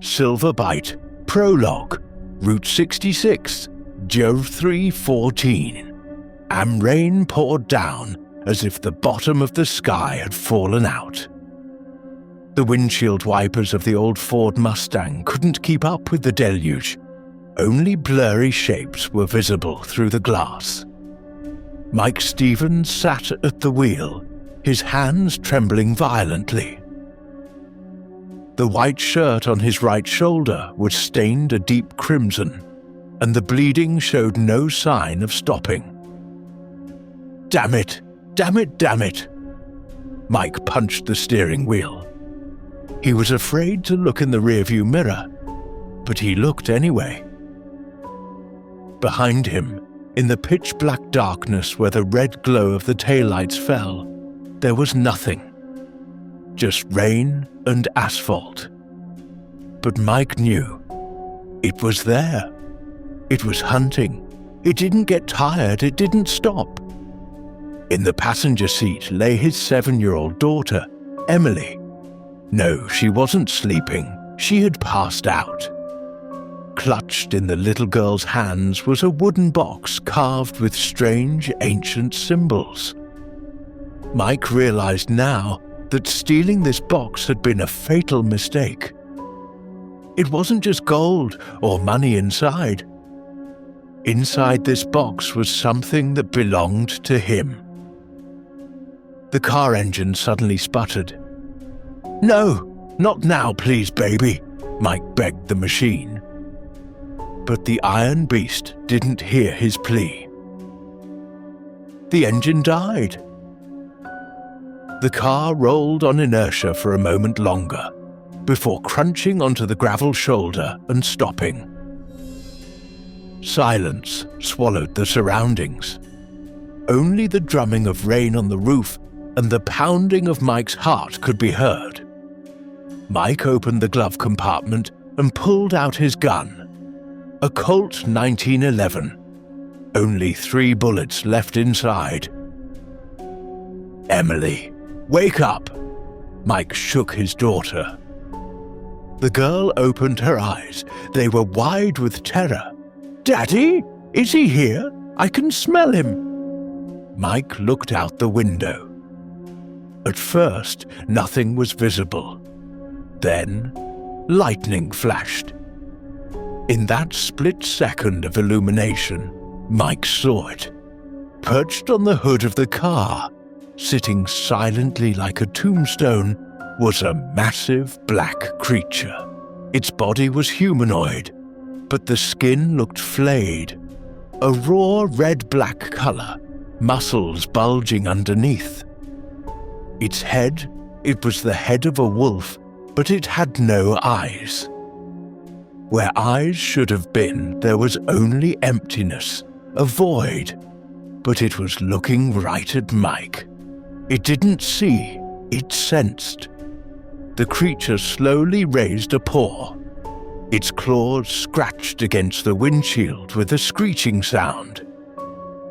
Silverbite, Prologue, Route 66, Jove 314. And rain poured down as if the bottom of the sky had fallen out. The windshield wipers of the old Ford Mustang couldn't keep up with the deluge. Only blurry shapes were visible through the glass. Mike Stevens sat at the wheel, his hands trembling violently. The white shirt on his right shoulder was stained a deep crimson, and the bleeding showed no sign of stopping. Damn it! Damn it! Damn it! Mike punched the steering wheel. He was afraid to look in the rearview mirror, but he looked anyway. Behind him, in the pitch-black darkness where the red glow of the taillights fell, there was nothing. Just rain and asphalt. But Mike knew. It was there. It was hunting. It didn't get tired. It didn't stop. In the passenger seat lay his 7-year-old daughter, Emily. No, she wasn't sleeping. She had passed out. Clutched in the little girl's hands was a wooden box carved with strange ancient symbols. Mike realized now that stealing this box had been a fatal mistake. It wasn't just gold or money inside. Inside this box was something that belonged to him. The car engine suddenly sputtered. "No, not now, please, baby," Mike begged the machine. But the iron beast didn't hear his plea. The engine died. The car rolled on inertia for a moment longer, before crunching onto the gravel shoulder and stopping. Silence swallowed the surroundings. Only the drumming of rain on the roof and the pounding of Mike's heart could be heard. Mike opened the glove compartment and pulled out his gun. A Colt 1911. Only 3 bullets left inside. "Emily, wake up!" Mike shook his daughter. The girl opened her eyes. They were wide with terror. "Daddy? Is he here? I can smell him." Mike looked out the window. At first, nothing was visible. Then, lightning flashed. In that split second of illumination, Mike saw it. Perched on the hood of the car, sitting silently like a tombstone, was a massive black creature. Its body was humanoid, but the skin looked flayed. A raw red-black color, muscles bulging underneath. Its head, it was the head of a wolf, but it had no eyes. Where eyes should have been, there was only emptiness, a void. But it was looking right at Mike. It didn't see, it sensed. The creature slowly raised a paw. Its claws scratched against the windshield with a screeching sound.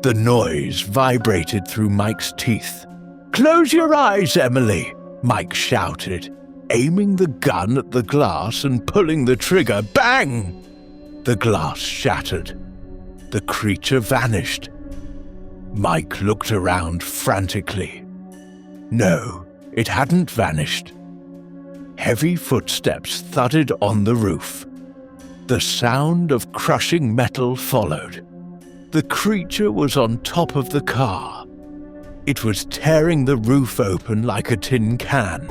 The noise vibrated through Mike's teeth. "Close your eyes, Emily," Mike shouted, aiming the gun at the glass and pulling the trigger. Bang! The glass shattered. The creature vanished. Mike looked around frantically. No, it hadn't vanished. Heavy footsteps thudded on the roof. The sound of crushing metal followed. The creature was on top of the car. It was tearing the roof open like a tin can.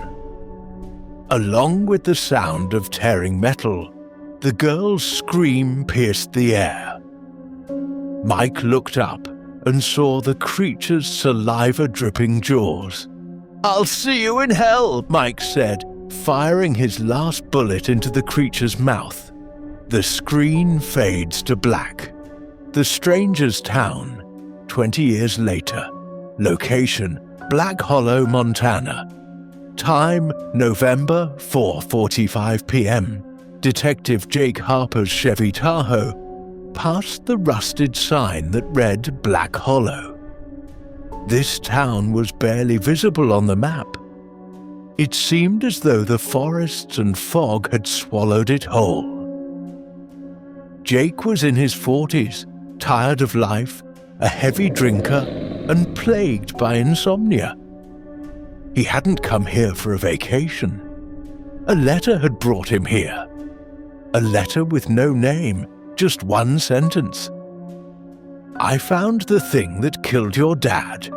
Along with the sound of tearing metal, the girl's scream pierced the air. Mike looked up and saw the creature's saliva-dripping jaws. "I'll see you in hell," Mike said, firing his last bullet into the creature's mouth. The screen fades to black. The Stranger's Town, 20 years later. Location, Black Hollow, Montana. Time, November, 4:45 p.m. Detective Jake Harper's Chevy Tahoe passed the rusted sign that read Black Hollow. This town was barely visible on the map. It seemed as though the forests and fog had swallowed it whole. Jake was in his 40s, tired of life, a heavy drinker, and plagued by insomnia. He hadn't come here for a vacation. A letter had brought him here. A letter with no name, just one sentence. I found the thing that killed your dad.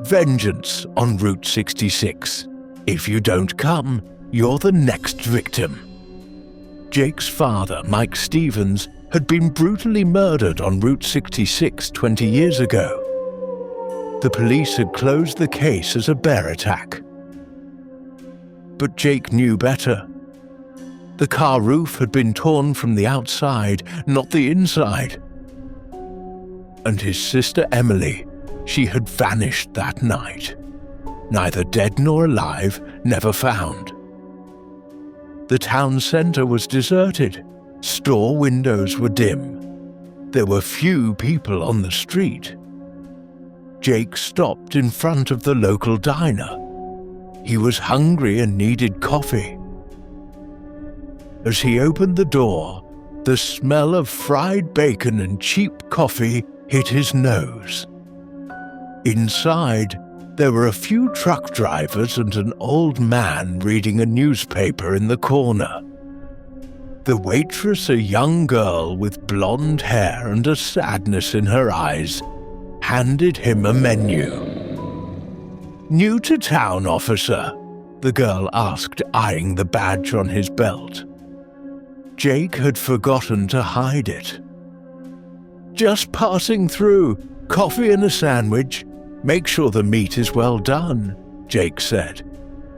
Vengeance on Route 66. If you don't come, you're the next victim. Jake's father, Mike Stevens, had been brutally murdered on Route 66 20 years ago. The police had closed the case as a bear attack. But Jake knew better. The car roof had been torn from the outside, not the inside. And his sister Emily, she had vanished that night. Neither dead nor alive, never found. The town centre was deserted. Store windows were dim. There were few people on the street. Jake stopped in front of the local diner. He was hungry and needed coffee. As he opened the door, the smell of fried bacon and cheap coffee hit his nose. Inside, there were a few truck drivers and an old man reading a newspaper in the corner. The waitress, a young girl with blonde hair and a sadness in her eyes, handed him a menu. "New to town, officer?" the girl asked, eyeing the badge on his belt. Jake had forgotten to hide it. "Just passing through. Coffee and a sandwich. Make sure the meat is well done," Jake said.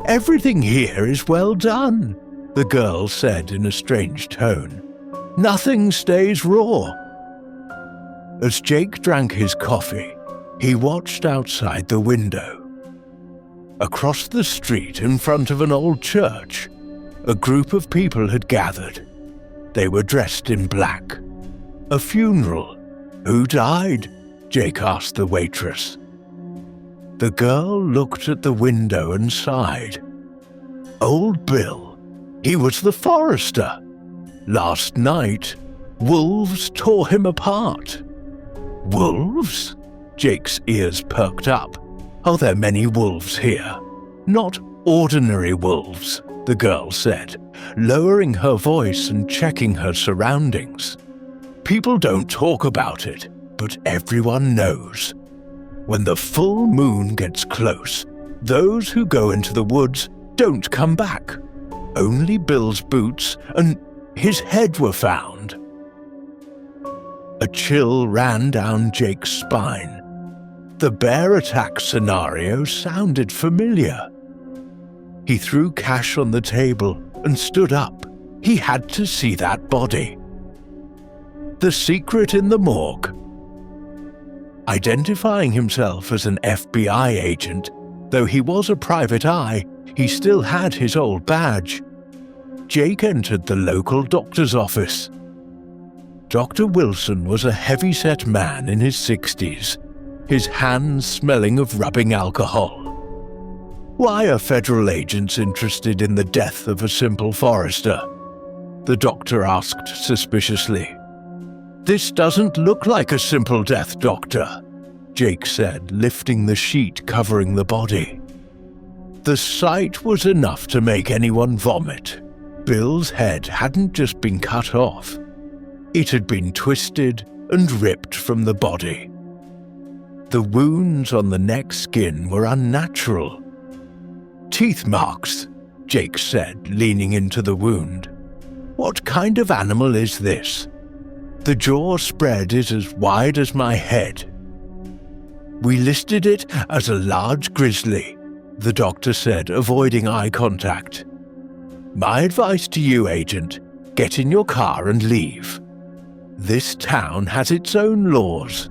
"Everything here is well done," the girl said in a strange tone. "Nothing stays raw." As Jake drank his coffee, he watched outside the window. Across the street in front of an old church, a group of people had gathered. They were dressed in black. A funeral. "Who died?" Jake asked the waitress. The girl looked at the window and sighed. "Old Bill. He was the forester. Last night, wolves tore him apart." "Wolves?" Jake's ears perked up. "Are there many wolves here?" "Not ordinary wolves," the girl said, lowering her voice and checking her surroundings. "People don't talk about it, but everyone knows. When the full moon gets close, those who go into the woods don't come back. Only Bill's boots and his head were found." A chill ran down Jake's spine. The bear attack scenario sounded familiar. He threw cash on the table and stood up. He had to see that body. The secret in the morgue. Identifying himself as an FBI agent, though he was a private eye, he still had his old badge. Jake entered the local doctor's office. Dr. Wilson was a heavy-set man in his 60s, his hands smelling of rubbing alcohol. "Why are federal agents interested in the death of a simple forester?" the doctor asked suspiciously. "This doesn't look like a simple death, doctor," Jake said, lifting the sheet covering the body. The sight was enough to make anyone vomit. Bill's head hadn't just been cut off. It had been twisted and ripped from the body. The wounds on the neck skin were unnatural. "Teeth marks," Jake said, leaning into the wound. "What kind of animal is this? The jaw spread is as wide as my head." "We listed it as a large grizzly," the doctor said, avoiding eye contact. "My advice to you, Agent, get in your car and leave. This town has its own laws.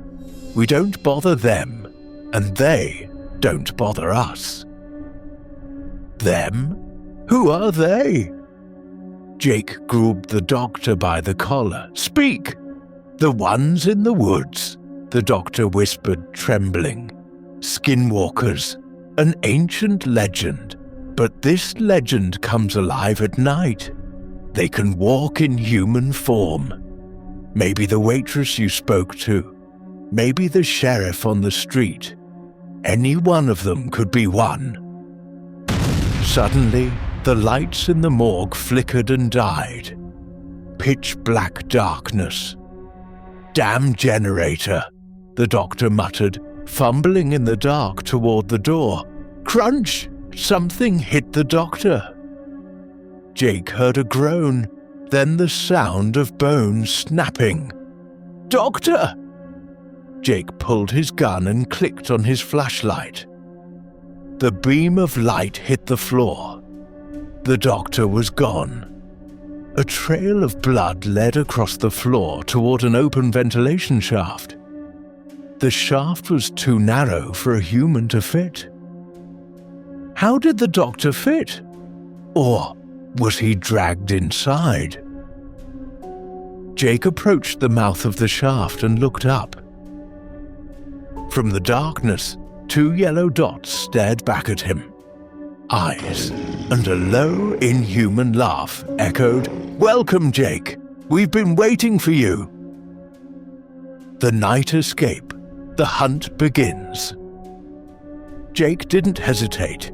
We don't bother them, and they don't bother us." "Them? Who are they?" Jake grabbed the doctor by the collar. "Speak!" "The ones in the woods," the doctor whispered, trembling. "Skinwalkers, an ancient legend. But this legend comes alive at night. They can walk in human form. Maybe the waitress you spoke to. Maybe the sheriff on the street. Any one of them could be one. Suddenly, the lights in the morgue flickered and died. Pitch black darkness. "Damn generator," the doctor muttered, fumbling in the dark toward the door. Crunch! Something hit the doctor. Jake heard a groan, then the sound of bones snapping. "Doctor!" Jake pulled his gun and clicked on his flashlight. The beam of light hit the floor. The doctor was gone. A trail of blood led across the floor toward an open ventilation shaft. The shaft was too narrow for a human to fit. How did the doctor fit? Or was he dragged inside? Jake approached the mouth of the shaft and looked up. From the darkness, 2 yellow dots stared back at him. Eyes, and a low, inhuman laugh echoed, "Welcome, Jake. We've been waiting for you." The night escape. The hunt begins. Jake didn't hesitate.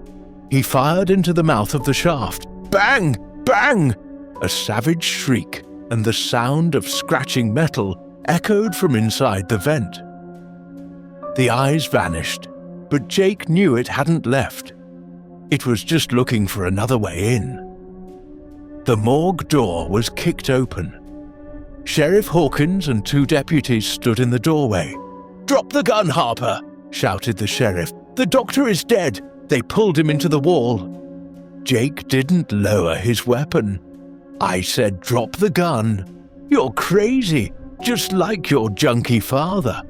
He fired into the mouth of the shaft. Bang! Bang! A savage shriek and the sound of scratching metal echoed from inside the vent. The eyes vanished, but Jake knew it hadn't left. It was just looking for another way in. The morgue door was kicked open. Sheriff Hawkins and 2 deputies stood in the doorway. "Drop the gun, Harper!" shouted the sheriff. "The doctor is dead! They pulled him into the wall." Jake didn't lower his weapon. "I said drop the gun. You're crazy, just like your junkie father."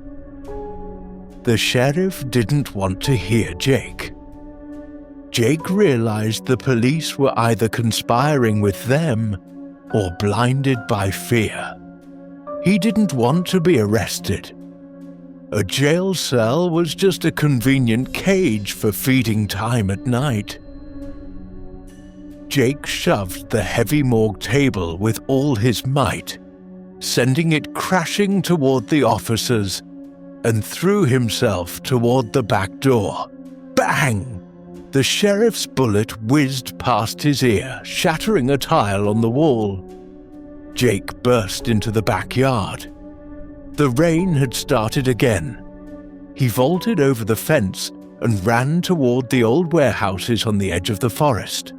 The sheriff didn't want to hear Jake. Jake realized the police were either conspiring with them or blinded by fear. He didn't want to be arrested. A jail cell was just a convenient cage for feeding time at night. Jake shoved the heavy morgue table with all his might, sending it crashing toward the officers, and threw himself toward the back door. Bang! The sheriff's bullet whizzed past his ear, shattering a tile on the wall. Jake burst into the backyard. The rain had started again. He vaulted over the fence and ran toward the old warehouses on the edge of the forest.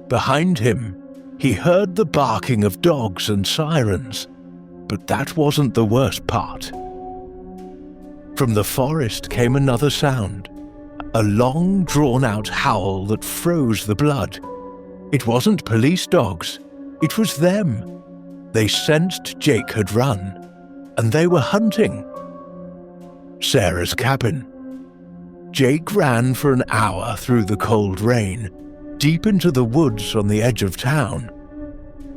Behind him, he heard the barking of dogs and sirens, but that wasn't the worst part. From the forest came another sound, a long, drawn-out howl that froze the blood. It wasn't police dogs, it was them. They sensed Jake had run, and they were hunting. Sarah's cabin. Jake ran for an hour through the cold rain, deep into the woods on the edge of town.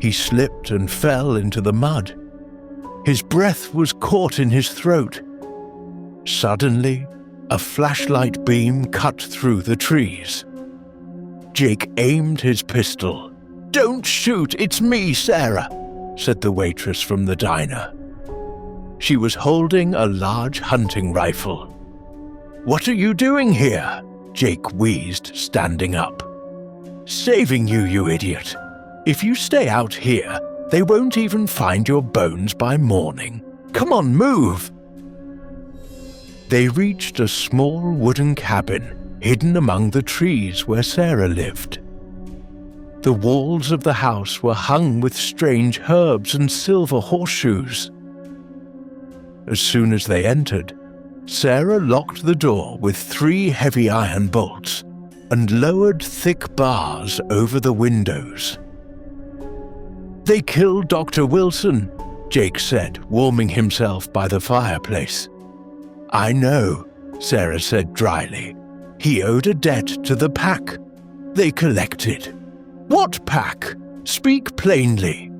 He slipped and fell into the mud. His breath was caught in his throat. Suddenly, a flashlight beam cut through the trees. Jake aimed his pistol. "Don't shoot, it's me, Sarah," said the waitress from the diner. She was holding a large hunting rifle. "What are you doing here?" Jake wheezed, standing up. "Saving you, you idiot. If you stay out here, they won't even find your bones by morning. Come on, move!" They reached a small wooden cabin hidden among the trees where Sarah lived. The walls of the house were hung with strange herbs and silver horseshoes. As soon as they entered, Sarah locked the door with 3 heavy iron bolts and lowered thick bars over the windows. "They killed Dr. Wilson," Jake said, warming himself by the fireplace. "I know," Sarah said dryly. "He owed a debt to the pack. They collected." "What pack? Speak plainly."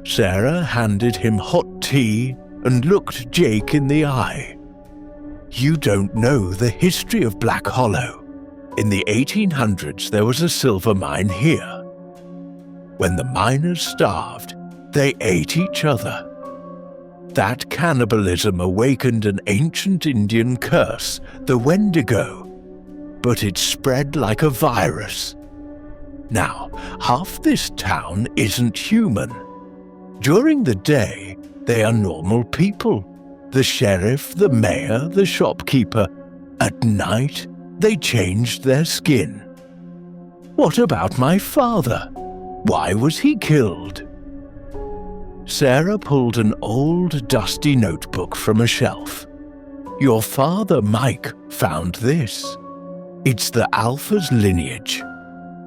Sarah handed him hot tea and looked Jake in the eye. "You don't know the history of Black Hollow. In the 1800s, there was a silver mine here. When the miners starved, they ate each other. That cannibalism awakened an ancient Indian curse, the Wendigo, but it spread like a virus. Now, half this town isn't human. During the day, they are normal people. The sheriff, the mayor, the shopkeeper. At night, they changed their skin. What about my father? Why was he killed? Sarah pulled an old, dusty notebook from a shelf. Your father, Mike, found this. It's the Alpha's lineage.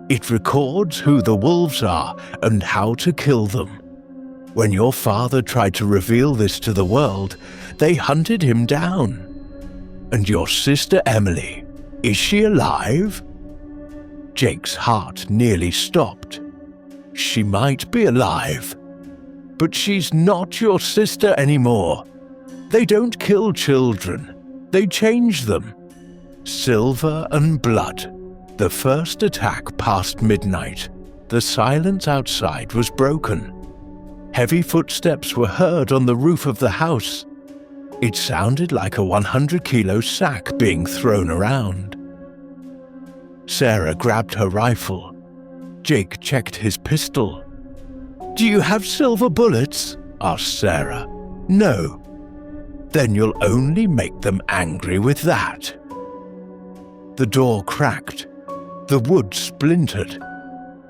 It records who the wolves are and how to kill them. When your father tried to reveal this to the world, they hunted him down. And your sister Emily, is she alive? Jake's heart nearly stopped. She might be alive, but she's not your sister anymore. They don't kill children, they change them. Silver and blood. The first attack past midnight. The silence outside was broken. Heavy footsteps were heard on the roof of the house. It sounded like a 100-kilo sack being thrown around. Sarah grabbed her rifle. Jake checked his pistol. Do you have silver bullets? Asked Sarah. No. Then you'll only make them angry with that. The door cracked. The wood splintered.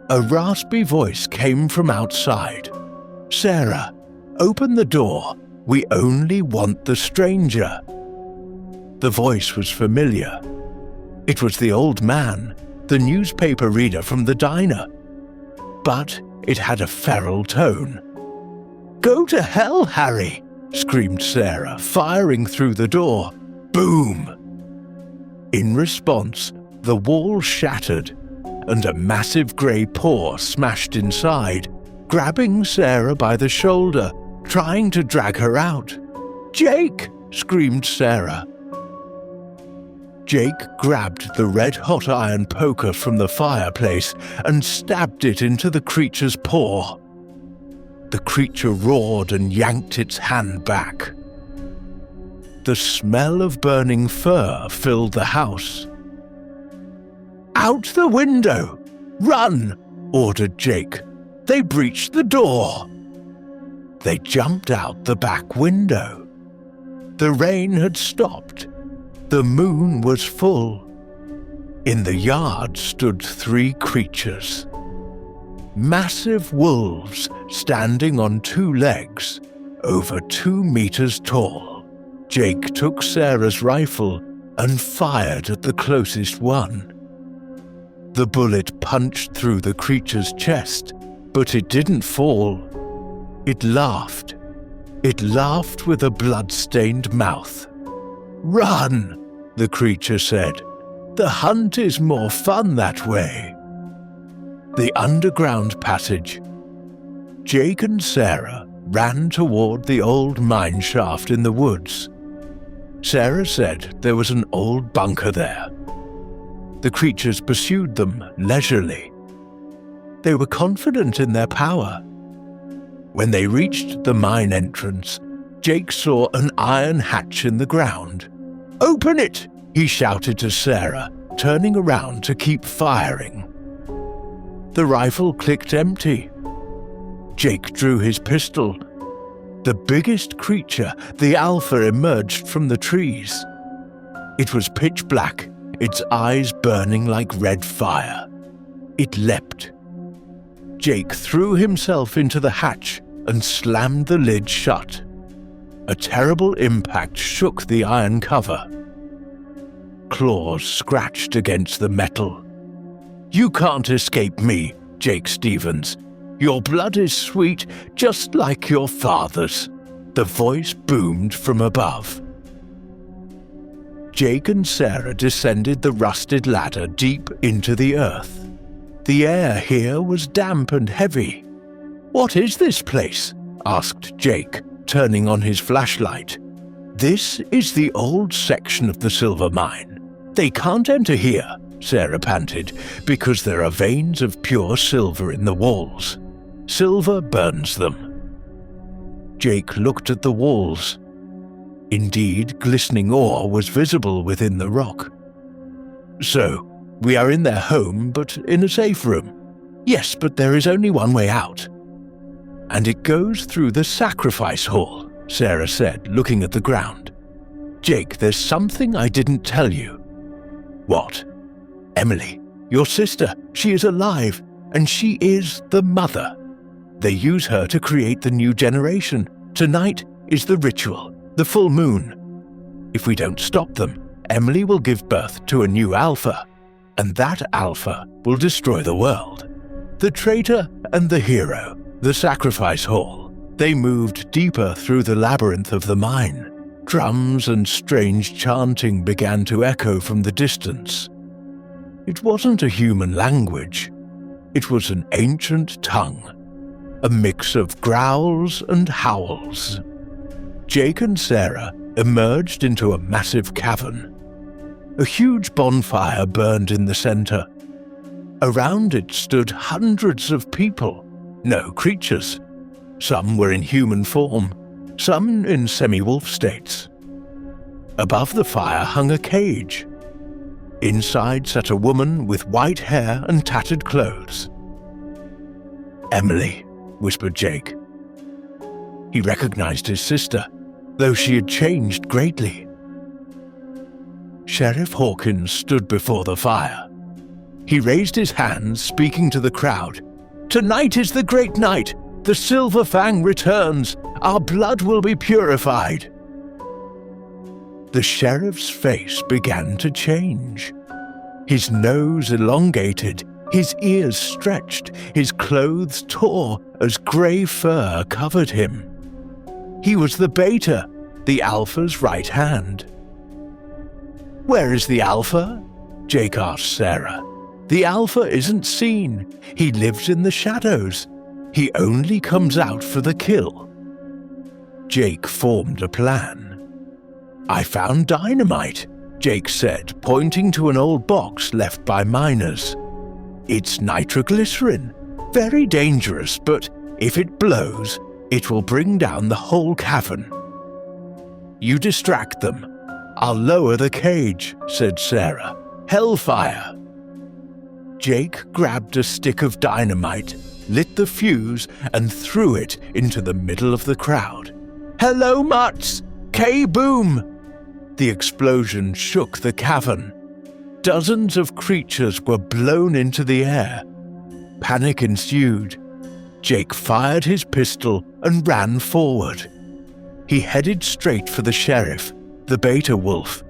A raspy voice came from outside. Sarah, open the door. We only want the stranger. The voice was familiar. It was the old man, the newspaper reader from the diner. But it had a feral tone. Go to hell, Harry, screamed Sarah, firing through the door. Boom! In response, the wall shattered, and a massive grey paw smashed inside, grabbing Sarah by the shoulder, trying to drag her out. Jake! Screamed Sarah. Jake grabbed the red-hot iron poker from the fireplace and stabbed it into the creature's paw. The creature roared and yanked its hand back. The smell of burning fur filled the house. Out the window! Run! Ordered Jake. They breached the door. They jumped out the back window. The rain had stopped. The moon was full. In the yard stood 3 creatures. Massive wolves standing on 2 legs, over 2 meters tall. Jake took Sarah's rifle and fired at the closest one. The bullet punched through the creature's chest, but it didn't fall. It laughed. It laughed with a blood-stained mouth. Run, the creature said. The hunt is more fun that way. The underground passage. Jake and Sarah ran toward the old mine shaft in the woods. Sarah said there was an old bunker there. The creatures pursued them leisurely. They were confident in their power. When they reached the mine entrance, Jake saw an iron hatch in the ground. Open it, he shouted to Sarah, turning around to keep firing. The rifle clicked empty. Jake drew his pistol. The biggest creature, the Alpha, emerged from the trees. It was pitch black, its eyes burning like red fire. It leapt. Jake threw himself into the hatch and slammed the lid shut. A terrible impact shook the iron cover. Claws scratched against the metal. You can't escape me, Jake Stevens. Your blood is sweet, just like your father's. The voice boomed from above. Jake and Sarah descended the rusted ladder deep into the earth. The air here was damp and heavy. What is this place? Asked Jake, turning on his flashlight. This is the old section of the silver mine. They can't enter here. Sarah panted, because there are veins of pure silver in the walls. Silver burns them. Jake looked at the walls. Indeed, glistening ore was visible within the rock. So, we are in their home, but in a safe room. Yes, but there is only one way out. And it goes through the sacrifice hall, Sarah said, looking at the ground. Jake, there's something I didn't tell you. What? Emily, your sister, she is alive, and she is the mother. They use her to create the new generation. Tonight is the ritual, the full moon. If we don't stop them, Emily will give birth to a new alpha, and that alpha will destroy the world. The traitor and the hero, the sacrifice hall, they moved deeper through the labyrinth of the mine. Drums and strange chanting began to echo from the distance. It wasn't a human language. It was an ancient tongue, a mix of growls and howls. Jake and Sarah emerged into a massive cavern. A huge bonfire burned in the center. Around it stood hundreds of people, no creatures. Some were in human form, some in semi-wolf states. Above the fire hung a cage. Inside sat a woman with white hair and tattered clothes. "Emily," whispered Jake. He recognized his sister, though she had changed greatly. Sheriff Hawkins stood before the fire. He raised his hands, speaking to the crowd. "Tonight is the great night. The Silver Fang returns. Our blood will be purified." The sheriff's face began to change. His nose elongated, his ears stretched, his clothes tore as grey fur covered him. He was the beta, the alpha's right hand. "Where is the alpha?" Jake asked Sarah. "The alpha isn't seen. He lives in the shadows. He only comes out for the kill." Jake formed a plan. "I found dynamite," Jake said, pointing to an old box left by miners. "It's nitroglycerin. Very dangerous, but if it blows, it will bring down the whole cavern." "You distract them. I'll lower the cage," said Sarah. "Hellfire." Jake grabbed a stick of dynamite, lit the fuse, and threw it into the middle of the crowd. "Hello, Mutts! K-boom!" The explosion shook the cavern. Dozens of creatures were blown into the air. Panic ensued. Jake fired his pistol and ran forward. He headed straight for the sheriff, the beta wolf.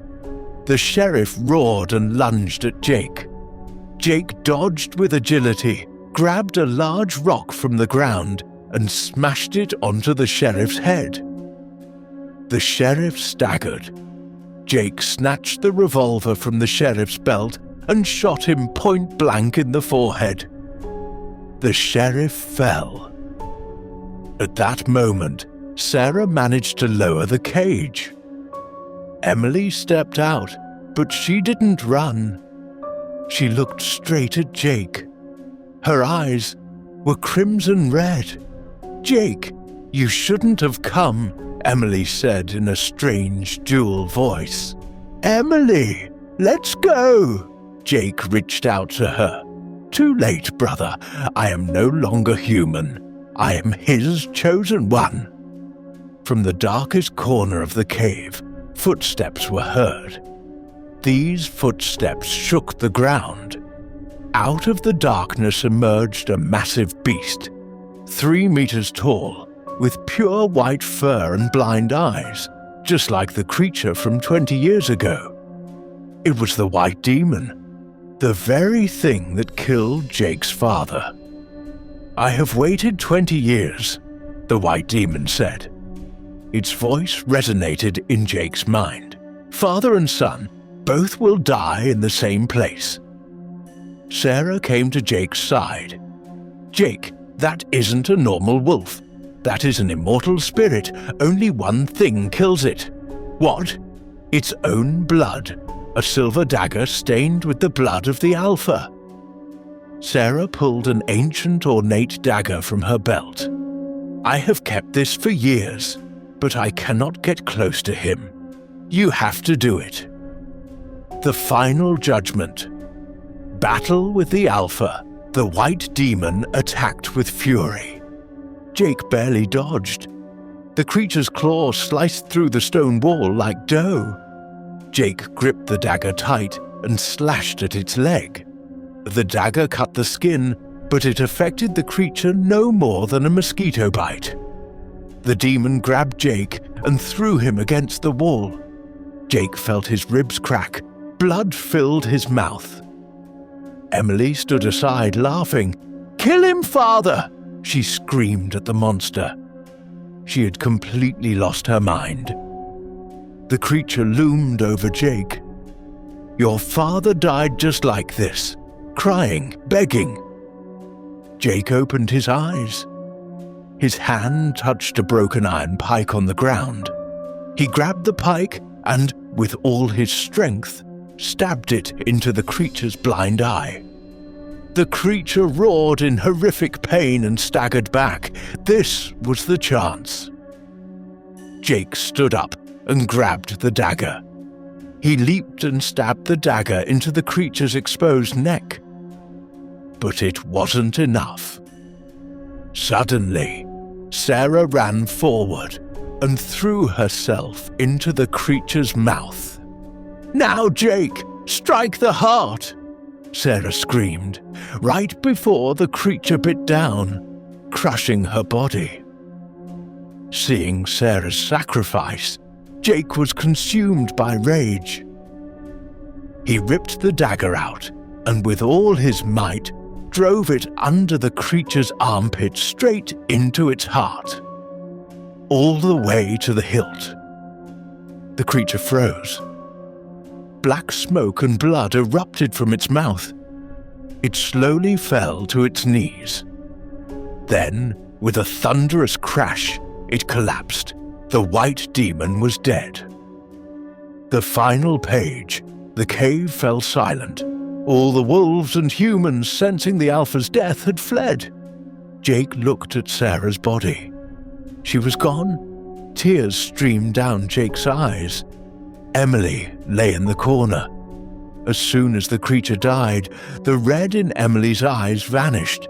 The sheriff roared and lunged at Jake. Jake dodged with agility, grabbed a large rock from the ground, and smashed it onto the sheriff's head. The sheriff staggered. Jake snatched the revolver from the sheriff's belt and shot him point blank in the forehead. The sheriff fell. At that moment, Sarah managed to lower the cage. Emily stepped out, but she didn't run. She looked straight at Jake. Her eyes were crimson red. "Jake, you shouldn't have come," Emily said in a strange dual voice. "Emily, let's go!" Jake reached out to her. "Too late, brother. I am no longer human. I am his chosen one." From the darkest corner of the cave, footsteps were heard. These footsteps shook the ground. Out of the darkness emerged a massive beast, 3 meters tall, with pure white fur and blind eyes, just like the creature from 20 years ago. It was the White Demon, the very thing that killed Jake's father. "I have waited 20 years, the White Demon said. Its voice resonated in Jake's mind. Father and son, both will die in the same place. Sarah came to Jake's side. "Jake, that isn't a normal wolf. That is an immortal spirit. Only one thing kills it." "What?" "Its own blood. a silver dagger stained with the blood of the Alpha. Sarah pulled an ancient ornate dagger from her belt. I have kept this for years, but I cannot get close to him. You have to do it. The final judgment. Battle with the Alpha. The white demon attacked with fury. Jake barely dodged. The creature's claws sliced through the stone wall like dough. Jake gripped the dagger tight and slashed at its leg. The dagger cut the skin, but it affected the creature no more than a mosquito bite. The demon grabbed Jake and threw him against the wall. Jake felt his ribs crack. Blood filled his mouth. Emily stood aside, laughing. "Kill him, father!" she screamed at the monster. She had completely lost her mind. The creature loomed over Jake. "Your father died just like this, crying, begging." Jake opened his eyes. His hand touched a broken iron pike on the ground. He grabbed the pike and, with all his strength, stabbed it into the creature's blind eye. The creature roared in horrific pain and staggered back. This was the chance. Jake stood up and grabbed the dagger. He leaped and stabbed the dagger into the creature's exposed neck. But it wasn't enough. Suddenly, Sarah ran forward and threw herself into the creature's mouth. "Now, Jake, strike the heart!" Sarah screamed, right before the creature bit down, crushing her body. Seeing Sarah's sacrifice, Jake was consumed by rage. He ripped the dagger out and with all his might drove it under the creature's armpit straight into its heart, all the way to the hilt. The creature froze. Black smoke and blood erupted from its mouth. It slowly fell to its knees. Then, with a thunderous crash, it collapsed. The white demon was dead. The final page. The cave fell silent. All the wolves and humans sensing the Alpha's death had fled. Jake looked at Sarah's body. She was gone. Tears streamed down Jake's eyes. Emily lay in the corner. As soon as the creature died, the red in Emily's eyes vanished.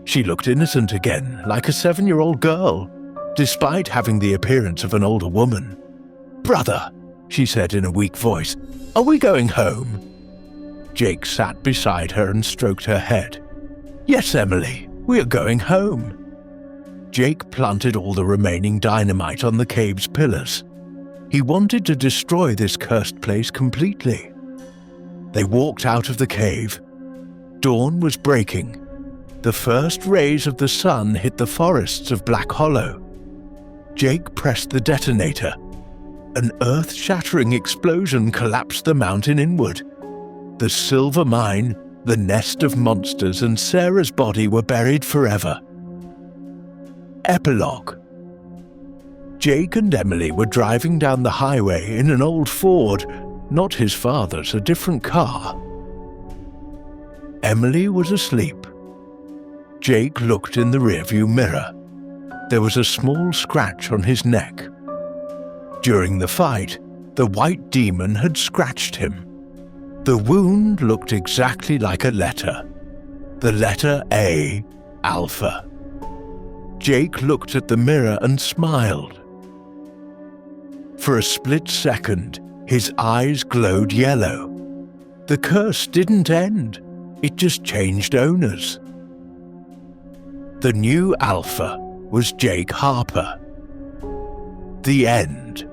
She looked innocent again, like a 7-year-old girl, despite having the appearance of an older woman. "Brother," she said in a weak voice, "are we going home?" Jake sat beside her and stroked her head. "Yes, Emily, we are going home." Jake planted all the remaining dynamite on the cave's pillars. He wanted to destroy this cursed place completely. They walked out of the cave. Dawn was breaking. The first rays of the sun hit the forests of Black Hollow. Jake pressed the detonator. An earth-shattering explosion collapsed the mountain inward. The silver mine, the nest of monsters, and Sarah's body were buried forever. Epilogue. Jake and Emily were driving down the highway in an old Ford, not his father's, a different car. Emily was asleep. Jake looked in the rearview mirror. There was a small scratch on his neck. During the fight, the white demon had scratched him. The wound looked exactly like a letter. The letter A, Alpha. Jake looked at the mirror and smiled. For a split second, his eyes glowed yellow. The curse didn't end, it just changed owners. The new Alpha was Jake Harper. The end.